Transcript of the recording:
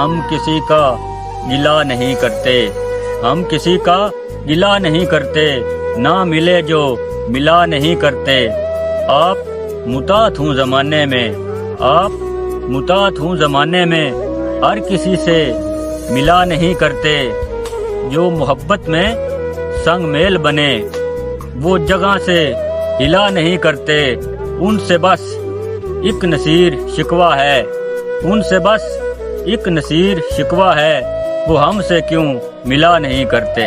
हम किसी का गिला नहीं करते, हम किसी का गिला नहीं करते, ना मिले जो मिला नहीं करते। आप मुतात हूँ ज़माने में, आप मुतात हूँ ज़माने में, हर किसी से मिला नहीं करते। जो मोहब्बत में संग मेल बने, वो जगह से हिला नहीं करते। उनसे बस एक नसीर शिकवा है, उनसे बस एक नसीर शिकवा है, वो हमसे क्यों मिला नहीं करते।